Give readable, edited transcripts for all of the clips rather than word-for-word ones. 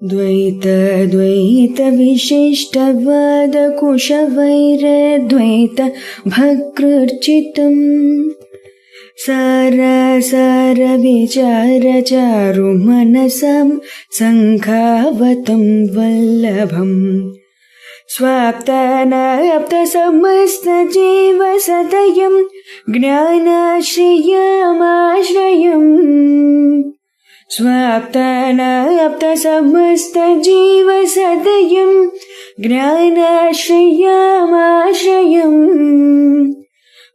द्वैत भक्तृर्चितं सार विचार चारु मनसं संखावतं वल्लभम् स्वाप्तानाप्त समस्त जीव सदयं ज्ञानाश्रयमाश्रयम् स्वाप्तानाप्त समस्त जीव सदयं ज्ञानाश्रयमाश्रयम्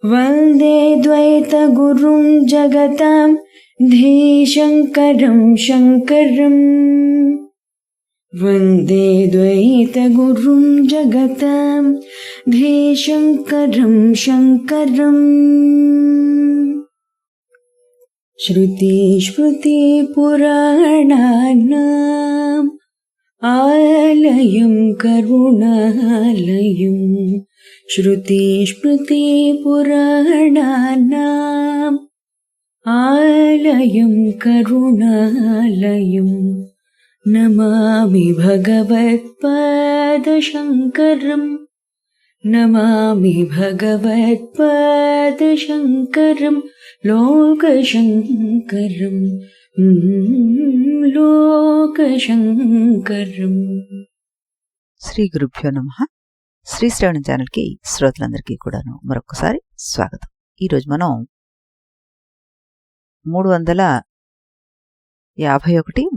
वन्दे द्वैत गुरुं जगतां धीशङ्करं शङ्करम् वन्दे द्वैत गुरुं जगतां धीशङ्करं शङ्करम्। श्रुति स्मृति पुराणानाम् आलयं करुणालयं श्रुति स्मृति पुराणानाम् आलयं करुणालयं नमामि भगवत्पादशङ्करम् नमामि भगवत्पादशङ्करं लोकशङ्करं लोकशङ्करम्। శ్రీ గురుభ్యో నమః. శ్రీ శ్రవణ ఛానల్కి శ్రోతలందరికీ కూడాను మరొకసారి స్వాగతం. ఈరోజు మనం 351,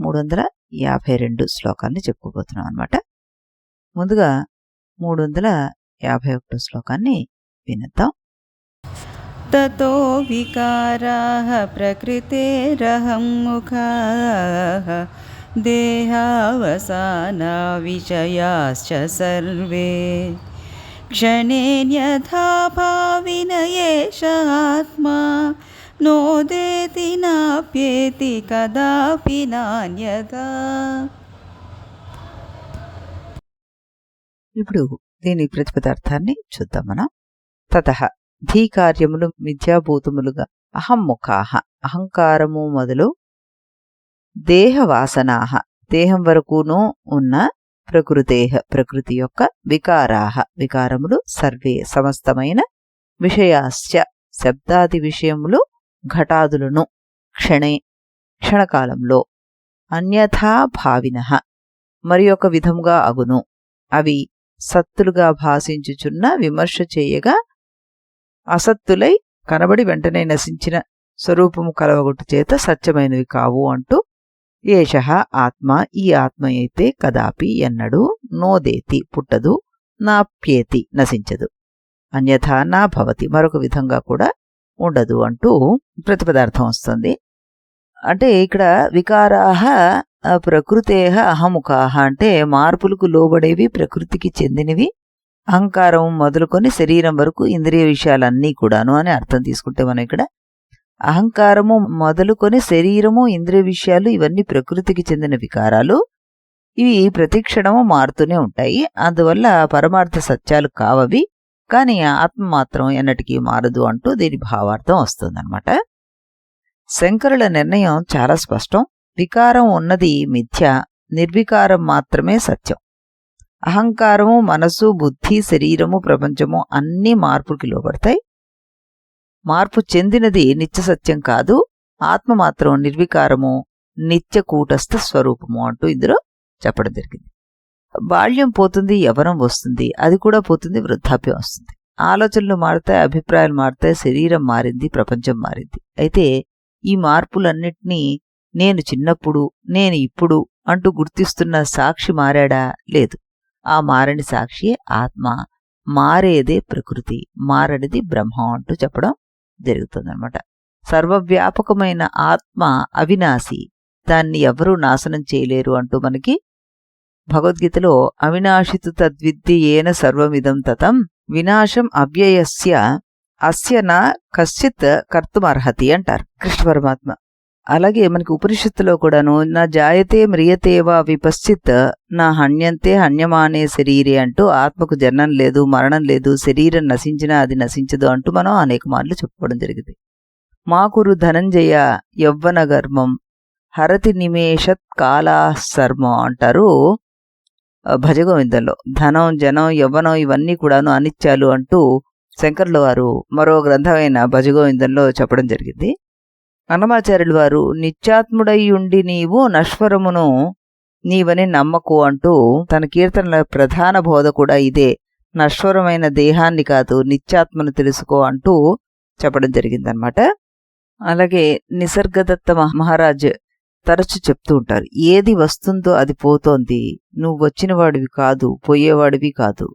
352 శ్లోకాల్ని చెప్పుకోబోతున్నాం అన్నమాట. ముందుగా 351 శ్లోకాన్ని వినిద్దాం. తతో వికారాః ప్రకృతేరహం ముఖాః దేహావసానా విషయాశ్చ సర్వే క్షణేన్యథా భావిన ఏష ఆత్మా నోదేతి నాప్యేతి కదాపి నాన్యథా. ఇప్పుడు దీని ప్రతిపదార్థాన్ని చూద్దాం మనం. తతః ధీకార్యములు మిథ్యాభూతములుగా అహంముఖాః అహంకారము మొదలు దేహవాసనాః దేహం వరకును ఉన్న ప్రకృతి యొక్క వికారాః వికారములు సర్వే సమస్తమైన విషయాశ్చ శబ్దాది విషయములు ఘటాదులను క్షణకాలంలో అన్యథా భావినః మరి ఒక విధముగా అగును అవి సత్తులుగా భాషించుచున్న విమర్శ చేయగా అసత్తులై కనబడి వెంటనే నశించిన స్వరూపము కలవగొట్టు చేత సత్యమైనవి కావు అంటూ ఏషః ఆత్మ ఈ ఆత్మ అయితే కదాపి ఎన్నడూ నోదేతి పుట్టదు నాప్యేతి నశించదు అన్యథా నా భవతి మరొక విధంగా కూడా ఉండదు అంటూ ప్రతిపదార్థం వస్తుంది. అంటే ఇక్కడ వికారాః ప్రకృతేః అహముఖాః అంటే మార్పులకు లోబడేవి ప్రకృతికి చెందినవి అహంకారం మొదలుకొని శరీరం వరకు ఇంద్రియ విషయాలన్నీ కూడాను అని అర్థం తీసుకుంటే మనం ఇక్కడ అహంకారము మొదలుకొని శరీరము ఇంద్రియ విషయాలు ఇవన్నీ ప్రకృతికి చెందిన వికారాలు. ఇవి ప్రతిక్షణము మారుతూనే ఉంటాయి. అందువల్ల పరమార్థ సత్యాలు కావవి. కానీ ఆత్మ మాత్రం ఎన్నటికీ మారదు అంటూ దీని భావార్థం వస్తుందన్నమాట. శంకరుల నిర్ణయం చాలా స్పష్టం. వికారం ఉన్నది మిథ్య, నిర్వికారం మాత్రమే సత్యం. అహంకారము మనసు బుద్ధి శరీరము ప్రపంచము అన్నీ మార్పుకి లోబడతాయి. మార్పు చెందినది నిత్య సత్యం కాదు. ఆత్మ మాత్రం నిర్వికారము నిత్య కూటస్థ స్వరూపము అంటూ ఇందులో చెప్పడం జరిగింది. బాల్యం పోతుంది, యవ్వనం వస్తుంది, అది కూడా పోతుంది, వృద్ధాప్యం వస్తుంది. ఆలోచనలు మారుతాయి, అభిప్రాయాలు మారుతాయి, శరీరం మారింది, ప్రపంచం మారింది. అయితే ఈ మార్పులన్నిటినీ నేను చిన్నప్పుడు నేను ఇప్పుడు అంటూ గుర్తిస్తున్న సాక్షి మారాడా? లేదు. ఆ మారని సాక్షియే ఆత్మ. మారేదే ప్రకృతి, మారనిది బ్రహ్మం అంటూ చెప్పడం జరుగుతుందన్నమాట. సర్వవ్యాపకమైన ఆత్మ అవినాశి, దాన్ని ఎవరూ నాశనం చేయలేరు అంటూ మనకి భగవద్గీతలో అవినాశితు తద్విద్ది ఏన సర్వమిదం తతం వినాశం అవ్యయస్య అస్య నా కశ్చిత్ కర్తుమర్హతి అంటారు కృష్ణ పరమాత్మ. అలాగే మనకి ఉపనిషత్తులో కూడాను నా జాయతే మ్రియతే వా విపశ్చిత్ నా హన్యంతే హన్యమానే శరీరే అంటూ ఆత్మకు జన్మం లేదు, మరణం లేదు, శరీరం నశించినా అది నశించదు అంటూ మనం అనేక మార్లు చెప్పుకోవడం జరిగింది. మాకురు ధనంజయ యవ్వన గర్మం హరతి నిమేషత్ కాలా సర్మం అంటారు భజగోవిందంలో. ధనం, జనం, యవ్వనం ఇవన్నీ కూడాను అనిత్యాలు అంటూ శంకరుల వారు మరో గ్రంథమైన భజగోవిందంలో చెప్పడం జరిగింది. అన్నమాచార్యులు వారు నిత్యాత్ముడయ్యుండి నీవు నశ్వరమును నీవని నమ్మకు అంటూ తన కీర్తనల ప్రధాన బోధ కూడా ఇదే. నశ్వరమైన దేహాన్ని కాదు, నిత్యాత్మను తెలుసుకో అంటూ చెప్పడం జరిగిందనమాట. అలాగే నిసర్గదత్త మహారాజ్ తరచు చెప్తూ ఉంటారు, ఏది వస్తుందో అది పోతోంది, నువ్వు వచ్చినవాడివి కాదు, పోయేవాడివి కాదు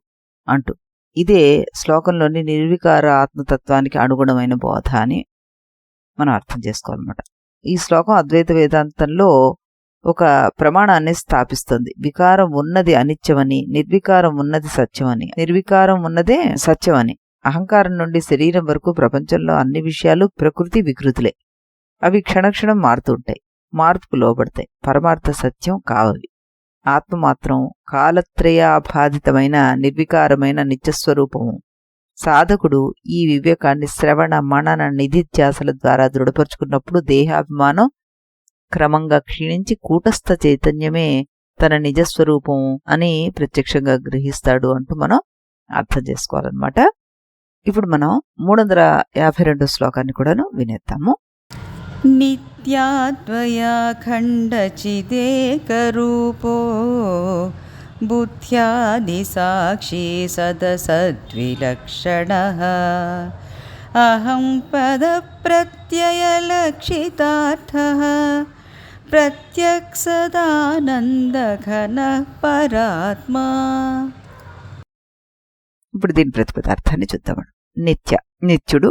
అంటూ. ఇదే శ్లోకంలోని నిర్వికార ఆత్మతత్వానికి అనుగుణమైన బోధ అని మనం అర్థం చేసుకోవాలన్నమాట. ఈ శ్లోకం అద్వైత వేదాంతంలో ఒక ప్రమాణాన్ని స్థాపిస్తుంది. వికారం ఉన్నది అనిత్యమని, నిర్వికారం ఉన్నది సత్యమని, నిర్వికారం ఉన్నదే సత్యమని. అహంకారం నుండి శరీరం వరకు ప్రపంచంలో అన్ని విషయాలు ప్రకృతి వికృతులే. అవి క్షణక్షణం మారుతుంటాయి, మార్పుకు లోబడతాయి. పరమార్థ సత్యం కావవి. ఆత్మ మాత్రం కాలత్రయాబాధితమైన నిర్వికారమైన నిత్యస్వరూపము. సాధకుడు ఈ వివేకాన్ని శ్రవణ మనన నిధిధ్యాసల ద్వారా దృఢపరుచుకున్నప్పుడు దేహాభిమానం క్రమంగా క్షీణించి కూటస్థ చైతన్యమే తన నిజస్వరూపం అని ప్రత్యక్షంగా గ్రహిస్తాడు అంటూ మనం అర్థం చేసుకోవాలన్నమాట. ఇప్పుడు మనం 352 శ్లోకాన్ని కూడాను వినేద్దాము. నిత్యాద్వయాఖండచిదేకరూపో బుద్ధ్యాదిసాక్షి సదసద్విలక్షణః అహం పదప్రత్యయలక్షితార్థః ప్రత్యక్సదానందఘనః పరాత్మా. ఇప్పుడు దీని ప్రతిపదార్థాన్ని చూద్దామండి. నిత్యుడు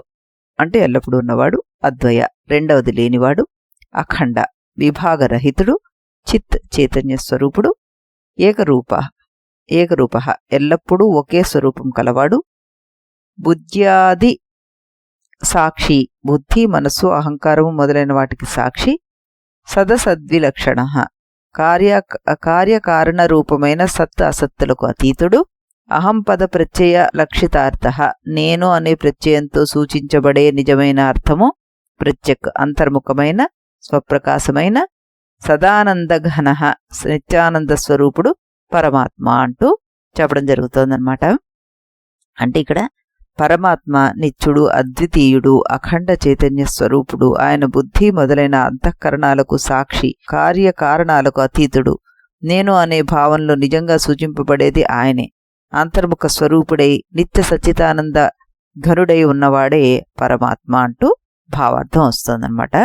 అంటే ఎల్లప్పుడూ ఉన్నవాడు, అద్వయ రెండవది లేనివాడు, అఖండ విభాగరహితుడు, చిత్ చైతన్య స్వరూపుడు, ఏకరూప ఎల్లప్పుడూ ఒకే స్వరూపం కలవాడు, బుద్ధ్యాది సాక్షి బుద్ధి, మనస్సు, అహంకారము మొదలైన వాటికి సాక్షి, సదసద్విలక్షణ కార్యకారణ రూపమైన సత్ అసత్తులకు అతీతుడు, అహం పద ప్రత్యయ లక్షితార్థ నేను అనే ప్రత్యయంతో సూచించబడే నిజమైన అర్థము, ప్రత్యక్ అంతర్ముఖమైన స్వప్రకాశమైన, సదానందఘన నిత్యానంద స్వరూపుడు పరమాత్మ అంటూ చెప్పడం జరుగుతోందనమాట. అంటే ఇక్కడ పరమాత్మ నిత్యుడు, అద్వితీయుడు, అఖండ చైతన్య స్వరూపుడు. ఆయన బుద్ధి మొదలైన అంతఃకరణాలకు సాక్షి, కార్యకారణాలకు అతీతుడు. నేను అనే భావంలో నిజంగా సూచింపబడేది ఆయనే. అంతర్ముఖ స్వరూపుడై నిత్య సచ్చితానంద ఘనుడై ఉన్నవాడే పరమాత్మ అంటూ భావార్థం వస్తుందన్నమాట.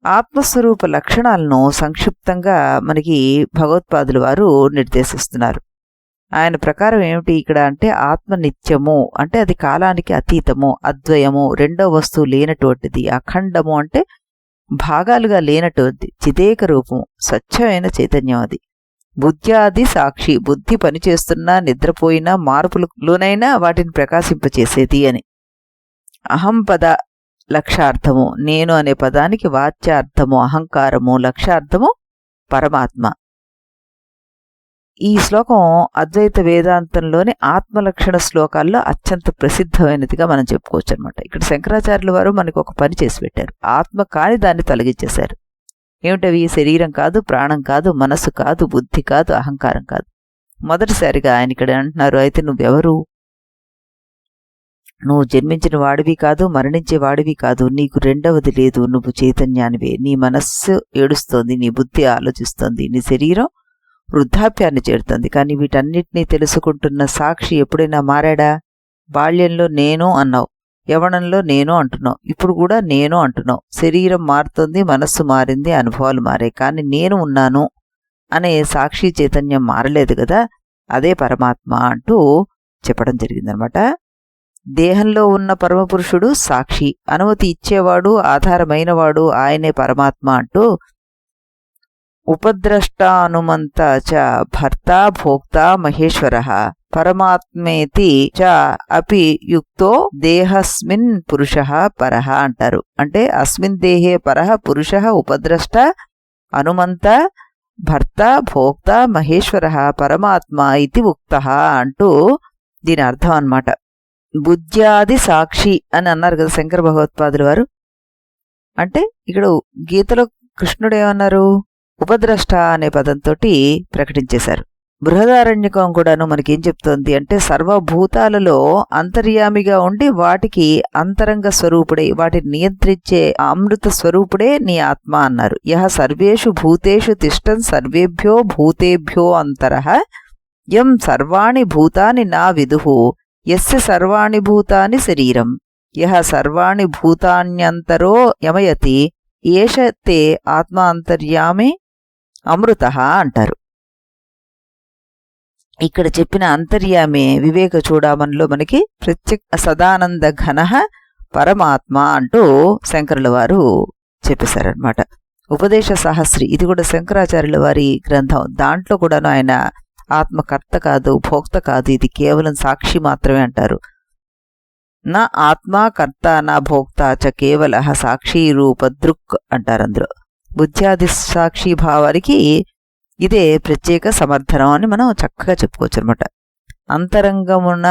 ఆత్మస్వరూప లక్షణాలను సంక్షిప్తంగా మనకి భగవత్పాదులు వారు నిర్దేశిస్తున్నారు. ఆయన ప్రకారం ఏమిటి ఇక్కడ అంటే, ఆత్మ నిత్యము అంటే అది కాలానికి అతీతము, అద్వయము రెండో వస్తువు లేనటువంటిది, అఖండము అంటే భాగాలుగా లేనటువంటిది, చిదేక రూపము స్వచ్ఛమైన చైతన్యం అది, బుద్ధ్యాది సాక్షి బుద్ధి పనిచేస్తున్నా నిద్రపోయినా మార్పులలోనైనా వాటిని ప్రకాశింపచేసేది అని. అహం పద లక్ష్యార్థము నేను అనే పదానికి వాచ్యార్థము అహంకారము, లక్ష్యార్థము పరమాత్మ. ఈ శ్లోకం అద్వైత వేదాంతంలోని ఆత్మలక్షణ శ్లోకాల్లో అత్యంత ప్రసిద్ధమైనదిగా మనం చెప్పుకోవచ్చు అనమాట. ఇక్కడ శంకరాచార్యుల వారు మనకు ఒక పని చేసి పెట్టారు. ఆత్మ కాని దాన్ని తొలగించేశారు. ఏమిటవి? శరీరం కాదు, ప్రాణం కాదు, మనస్సు కాదు, బుద్ధి కాదు, అహంకారం కాదు. మొదటిసారిగా ఆయన ఇక్కడ అంటున్నారు, అయితే నువ్వెవరు? నువ్వు జన్మించిన వాడివి కాదు, మరణించే వాడివి కాదు, నీకు రెండవది లేదు, నువ్వు చైతన్యానివే. నీ మనస్సు ఏడుస్తోంది, నీ బుద్ధి ఆలోచిస్తోంది, నీ శరీరం వృద్ధాప్యాన్ని చేరుతుంది. కానీ వీటన్నిటినీ తెలుసుకుంటున్న సాక్షి ఎప్పుడైనా మారాడా? బాల్యంలో నేను అన్నావు, యవ్వనంలో నేను అంటున్నావు, ఇప్పుడు కూడా నేను అంటున్నావు. శరీరం మారుతుంది, మనస్సు మారింది, అనుభవాలు మారాయి, కానీ నేను ఉన్నాను అనే సాక్షి చైతన్యం మారలేదు కదా, అదే పరమాత్మ అంటూ చెప్పడం జరిగిందనమాట. దేహంలో ఉన్న పరమపురుషుడు సాక్షి, అనుమతి ఇచ్చేవాడు, ఆధారమైనవాడు ఆయనే పరమాత్మ అంటూ ఉపద్రష్టానుమంత చ భర్త భోక్త మహేశ్వర పరమాత్మేతి చ అపి యుక్తో దేహస్మిన్ పురుష పరః అంటారు. అంటే అస్మిన్ దేహే పరః పురుష ఉపద్రష్ట అనుమంత భర్త భోక్త మహేశ్వర పరమాత్మ ఇది ఉక్తః అంటూ దీని అర్థం అన్నమాట. బుద్ధ్యాది సాక్షి అని అన్నారు కదా శంకర భగవత్పాదుల వారు. అంటే ఇక్కడ గీతలో కృష్ణుడు ఏమన్నారు, ఉపద్రష్ట అనే పదంతో ప్రకటించేశారు. బృహదారణ్యకం కూడాను మనకేం చెప్తోంది అంటే సర్వభూతాలలో అంతర్యామిగా ఉండి వాటికి అంతరంగ స్వరూపుడే, వాటిని నియంత్రించే అమృత స్వరూపుడే నీ ఆత్మ అన్నారు. యహ సర్వేషు భూతేషు తిష్టన్ సర్వేభ్యో భూతేభ్యో అంతరః యం సర్వాణి భూతాని నా విదుః యస్య సర్వాణి భూతాని శరీరం యహ సర్వాణి భూతాన్యంతరో యమయతి ఏష తే ఆత్మ అంతర్యామి అమృతః అంటారు. ఇక్కడ చెప్పిన అంతర్యామే వివేక చూడామణిలో మనకి ప్రత్యేక సదానంద ఘన పరమాత్మ అంటూ శంకరుల వారు చెప్పేశారనమాట. ఉపదేశ సహస్రి ఇది కూడా శంకరాచార్యుల వారి గ్రంథం. దాంట్లో కూడాను ఆయన ఆత్మకర్త కాదు, భోక్త కాదు, ఇది కేవలం సాక్షి మాత్రమే అంటారు. నా ఆత్మా కర్త నా భోక్త చ కేవల సాక్షి రూప దృక్ అంటారు. అందులో బుద్ధ్యాది సాక్షి భావానికి ఇదే ప్రత్యేక సమర్థనం అని మనం చక్కగా చెప్పుకోవచ్చు అనమాట. అంతరంగమున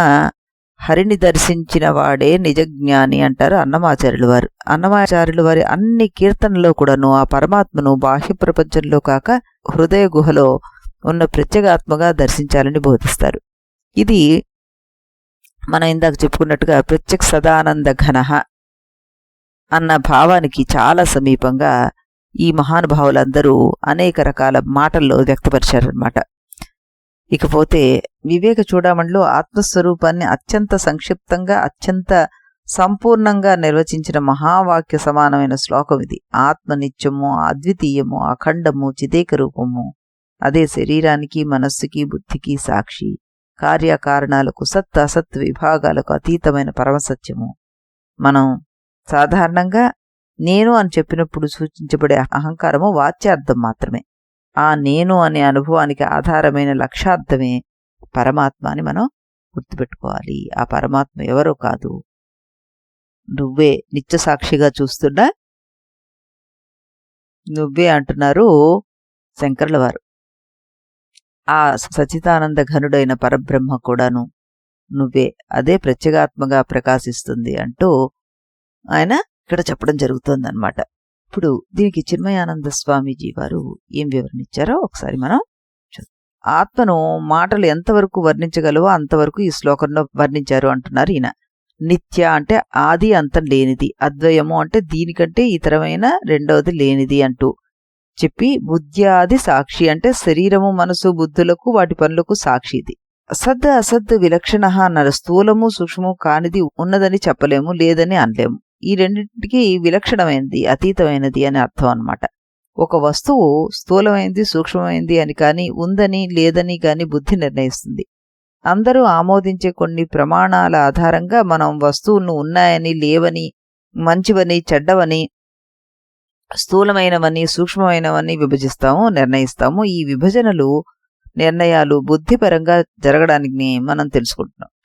హరిని దర్శించిన వాడే నిజజ్ఞాని అంటారు అన్నమాచార్యుల వారు. అన్నమాచార్యుల వారి అన్ని కీర్తనలో కూడాను ఆ పరమాత్మను బాహ్య ప్రపంచంలో కాక హృదయ గుహలో ఉన్న ప్రత్యేగాత్మగా దర్శించాలని బోధిస్తారు. ఇది మనం ఇందాక చెప్పుకున్నట్టుగా ప్రత్యక్ష సదానంద ఘన అన్న భావానికి చాలా సమీపంగా ఈ మహానుభావులందరూ అనేక రకాల మాటల్లో వ్యక్తపరిచారన్నమాట. ఇకపోతే వివేక చూడామణిలో ఆత్మస్వరూపాన్ని అత్యంత సంక్షిప్తంగా అత్యంత సంపూర్ణంగా నిర్వచించిన మహావాక్య సమానమైన శ్లోకం ఇది. ఆత్మ నిత్యము, అద్వితీయము, అఖండము, చిదేక రూపము, అదే శరీరానికి మనస్సుకి బుద్ధికి సాక్షి, కార్యకారణాలకు సత్ అసత్ విభాగాలకు అతీతమైన పరమసత్యము. మనం సాధారణంగా నేను అని చెప్పినప్పుడు సూచించబడే అహంకారము వాచ్యార్థం మాత్రమే. ఆ నేను అనే అనుభవానికి ఆధారమైన లక్ష్యార్థమే పరమాత్మ అని మనం గుర్తుపెట్టుకోవాలి. ఆ పరమాత్మ ఎవరో కాదు, నువ్వే నిత్య సాక్షిగా చూస్తున్నా నువ్వే అంటున్నారు శంకరుల వారు. ఆ సచితానంద ఘనుడైన పరబ్రహ్మ కూడాను నువ్వే, అదే ప్రత్యేగాత్మగా ప్రకాశిస్తుంది అంటూ ఆయన ఇక్కడ చెప్పడం జరుగుతుందన్నమాట. ఇప్పుడు దీనికి చిన్మయానంద స్వామీజీ వారు ఏం వివరణించారో ఒకసారి మనం చూద్దాం. ఆత్మను మాటలు ఎంతవరకు వర్ణించగలవో అంతవరకు ఈ శ్లోకంలో వర్ణించారు అంటున్నారు ఈయన. నిత్య అంటే ఆది అంతం లేనిది, అద్వయము అంటే దీనికంటే ఇతరమైన రెండవది లేనిది అంటూ చెప్పి, బుద్ధ్యాది సాక్షి అంటే శరీరము మనసు బుద్ధులకు వాటి పనులకు సాక్షి ఇది. అసద్ అసద్ విలక్షణ అన్నారు. స్థూలము సూక్ష్మము కానిది ఉన్నదని చెప్పలేము, లేదని అనలేము. ఈ రెండింటికి విలక్షణమైనది, అతీతమైనది అని అర్థం అన్నమాట. ఒక వస్తువు స్థూలమైంది సూక్ష్మమైంది అని కానీ ఉందని లేదని కానీ బుద్ధి నిర్ణయిస్తుంది. అందరూ ఆమోదించే కొన్ని ప్రమాణాల ఆధారంగా మనం వస్తువులను ఉన్నాయని లేవని మంచివని చెడ్డవని స్థూలమైనవని సూక్ష్మమైనవని విభజిస్తాము, నిర్ణయిస్తాము. ఈ విభజనలు నిర్ణయాలు బుద్ధిపరంగా జరగడానికి మనం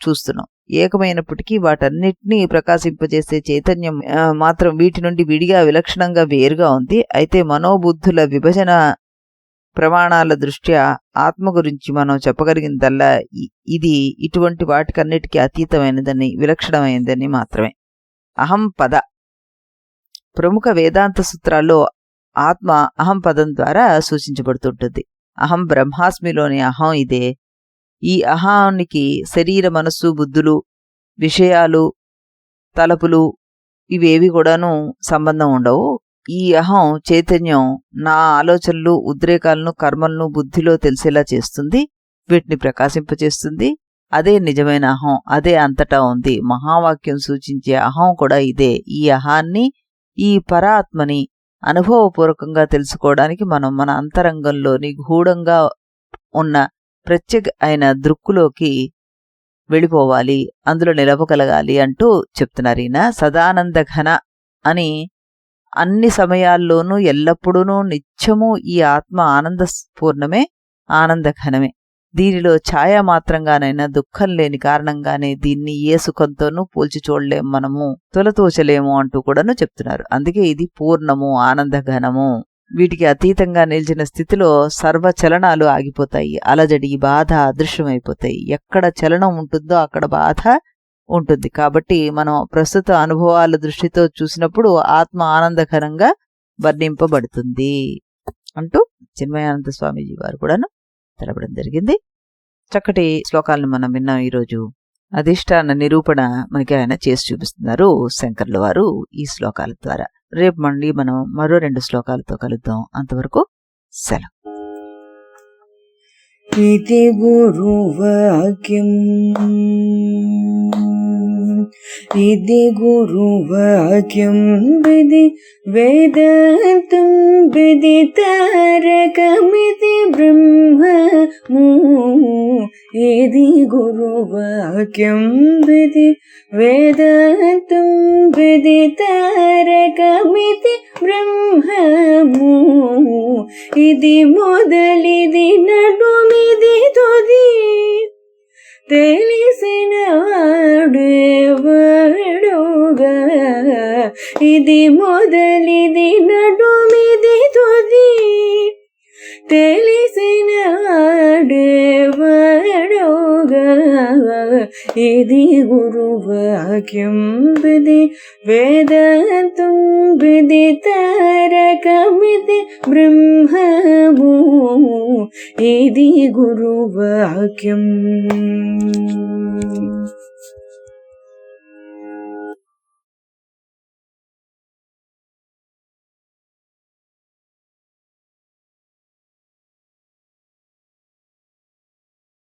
చూస్తున్నాం. ఏకమైనప్పటికీ వాటన్నిటినీ ప్రకాశింపజేసే చైతన్యం మాత్రం వీటి నుండి విడిగా విలక్షణంగా వేరుగా ఉంది. అయితే మనోబుద్ధుల విభజన ప్రమాణాల దృష్ట్యా ఆత్మ గురించి మనం చెప్పగలిగిందల్లా ఇది ఇటువంటి వాటికన్నిటికీ అతీతమైనదని విలక్షణమైనదని మాత్రమే. అహం పద ప్రముఖ వేదాంత సూత్రాల్లో ఆత్మ అహం పదం ద్వారా సూచించబడుతుంటుంది. అహం బ్రహ్మాస్మిలోని అహం ఇదే. ఈ అహానికి శరీర మనస్సు బుద్ధులు విషయాలు తలపులు ఇవేవి కూడాను సంబంధం ఉండవు. ఈ అహం చైతన్యం నా ఆలోచనలు ఉద్రేకాలను కర్మలను బుద్ధిలో తెలిసేలా చేస్తుంది, వీటిని ప్రకాశింపచేస్తుంది. అదే నిజమైన అహం, అదే అంతటా ఉంది. మహావాక్యం సూచించే అహం కూడా ఇదే. ఈ అహాన్ని ఈ పరాత్మని అనుభవపూర్వకంగా తెలుసుకోవడానికి మనం మన అంతరంగంలోని గూఢంగా ఉన్న ప్రత్యేక అయిన దృక్కులోకి వెళ్ళిపోవాలి, అందులో నిలవగలగాలి అంటూ చెప్తున్నారు ఈయన. సదానంద ఘన అని అన్ని సమయాల్లోనూ ఎల్లప్పుడూ నిత్యము ఈ ఆత్మ ఆనందపూర్ణమే, ఆనందఘనమే. దీనిలో ఛాయా మాత్రంగానైనా దుఃఖం లేని కారణంగానే దీన్ని ఏ సుఖంతోనూ పోల్చి చూడలేము, మనము తొలతూచలేము అంటూ కూడాను చెప్తున్నారు. అందుకే ఇది పూర్ణము, ఆనందఘనము. వీటికి అతీతంగా నిలిచిన స్థితిలో సర్వచలనాలు ఆగిపోతాయి. అలజడి బాధ అదృశ్యమైపోతాయి. ఎక్కడ చలనం ఉంటుందో అక్కడ బాధ ఉంటుంది. కాబట్టి మనం ప్రస్తుత అనుభవాల దృష్టితో చూసినప్పుడు ఆత్మ ఆనందకరంగా వర్ణింపబడుతుంది అంటూ చిన్మయానంద స్వామీజీ వారు కూడాను తెలపడం జరిగింది. చక్కటి శ్లోకాలను మనం విన్నాం. ఈరోజు అధిష్టాన నిరూపణ మనకి ఆయన చేసి చూపిస్తున్నారు శంకర్ల వారు ఈ శ్లోకాల ద్వారా. రేపు మళ్ళీ మనం మరో 2 శ్లోకాలతో కలుద్దాం. అంతవరకు సెలవు. इति गुरुवाक्यम् इति गुरुवाक्यम् विधि वेदान्तम् विदितारकमिति ब्रह्ममु इति गुरुवाक्यम् विधि वेदान्तम् विदितारकमिति ब्रह्ममु इति मोदलिदि नडुमिदि तुदि తెలిసిన వాడెవడుగా ఇది మొదలిది నడుమిది తుది తెలిసిన వాడెవడుగా ఇది గురువాక్యం విధి వేదాంతం విదితారకమితి బ్రహ్మము ఇది గురువాక్యం.